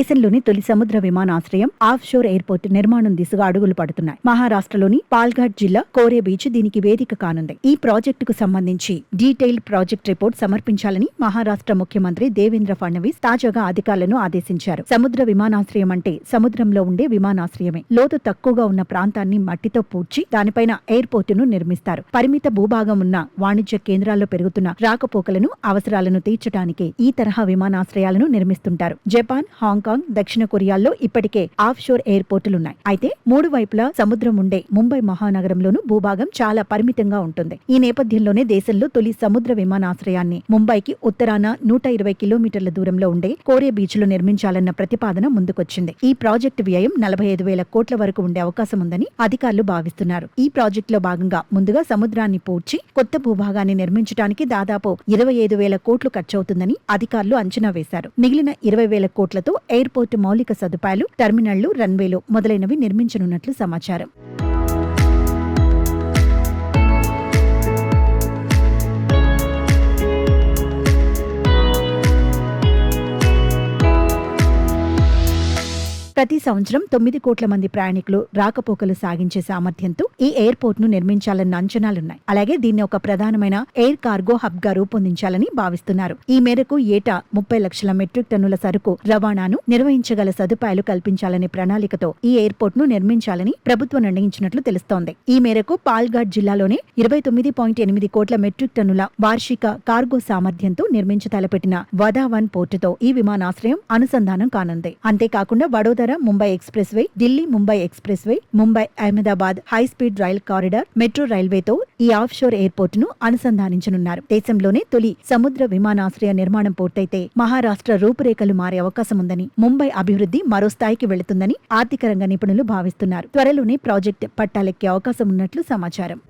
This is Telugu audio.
దేశంలోని తొలి సముద్ర విమానాశ్రయం ఆఫ్ షోర్ ఎయిర్పోర్ట్ నిర్మాణం దిశగా అడుగులు పడుతున్నాయి. మహారాష్ట్రలోని పాల్ఘాట్ జిల్లా కోరే బీచ్ దీనికి వేదిక కానుంది. ఈ ప్రాజెక్టుకు సంబంధించి డీటెయిల్డ్ ప్రాజెక్ట్ రిపోర్ట్ సమర్పించాలని మహారాష్ట్ర ముఖ్యమంత్రి దేవేంద్ర ఫడ్నవీస్ తాజాగా అధికారులను ఆదేశించారు. సముద్ర విమానాశ్రయం అంటే సముద్రంలో ఉండే విమానాశ్రయమే. లోతు తక్కువగా ఉన్న ప్రాంతాన్ని మట్టితో పూడ్చి దానిపైన ఎయిర్పోర్టును నిర్మిస్తారు. పరిమిత భూభాగం ఉన్న వాణిజ్య కేంద్రాల్లో పెరుగుతున్న రాకపోకలను అవసరాలను తీర్చడానికి ఈ తరహా విమానాశ్రయాలను నిర్మిస్తుంటారు. జపాన్, హాంకాంగ్, దక్షిణ కొరియాల్లో ఇప్పటికే ఆఫ్ షోర్ ఎయిర్పోర్టులున్నాయి. అయితే మూడు వైపులా సముద్రం ఉండే ముంబై మహానగరంలోనూ భూభాగం చాలా పరిమితంగా ఉంటుంది. ఈ నేపథ్యంలోనే దేశంలో తొలి సముద్ర విమానాశ్రయాన్ని ముంబైకి ఉత్తరాన 120 కిలోమీటర్ల దూరంలో ఉండే కోరే బీచ్ లో నిర్మించాలన్న ప్రతిపాదన ముందుకొచ్చింది. ఈ ప్రాజెక్టు వ్యయం 45,000 కోట్ల వరకు ఉండే అవకాశం ఉందని అధికారులు భావిస్తున్నారు. ఈ ప్రాజెక్టులో భాగంగా ముందుగా సముద్రాన్ని పూడ్చి కొత్త భూభాగాన్ని నిర్మించడానికి దాదాపు 25,000 కోట్లు ఖర్చవుతుందని అధికారులు అంచనా వేశారు. మిగిలిన 20,000 కోట్లతో ఎయిర్పోర్టు మౌలిక సదుపాయాలు, టెర్మినళ్లు, రన్వేలు మొదలైనవి నిర్మించనున్నట్లు సమాచారం. ప్రతి సంవత్సరం 9 కోట్ల మంది ప్రయాణికులు రాకపోకలు సాగించే సామర్థ్యంతో ఈ ఎయిర్పోర్ట్ ను నిర్మించాలన్న అంచనాలున్నాయి. అలాగే దీన్ని ఒక ప్రధానమైన ఎయిర్ కార్గో హబ్ గా రూపొందించాలని భావిస్తున్నారు. ఈ మేరకు ఏటా 30 లక్షల మెట్రిక్ టన్నుల సరుకు రవాణాను నిర్వహించగల సదుపాయాలు కల్పించాలనే ప్రణాళికతో ఈ ఎయిర్పోర్ట్ ను నిర్మించాలని ప్రభుత్వం నిర్ణయించినట్లు తెలుస్తోంది. ఈ మేరకు పాల్ఘాట్ జిల్లాలోనే 29.8 కోట్ల మెట్రిక్ టన్నుల వార్షిక కార్గో సామర్థ్యంతో నిర్మించి తలపెట్టిన వదావన్ పోర్టుతో ఈ విమానాశ్రయం అనుసంధానం కానుంది. అంతేకాకుండా Vadodara Mumbai express way, Delhi Mumbai express way, Mumbai Ahmedabad high speed rail corridor, metro రైల్వేతో ఈ ఆఫ్ షోర్ ఎయిర్పోర్ట్ ను అనుసంధానించనున్నారు. దేశంలోనే తొలి సముద్ర విమానాశ్రయ నిర్మాణం పూర్తయితే మహారాష్ట్ర రూపురేఖలు మారే అవకాశం ఉందని, ముంబై అభివృద్ధి మరో స్థాయికి వెళుతుందని ఆర్థిక రంగ నిపుణులు భావిస్తున్నారు. త్వరలోనే ప్రాజెక్ట్ పట్టాలెక్కే అవకాశం ఉన్నట్లు సమాచారం.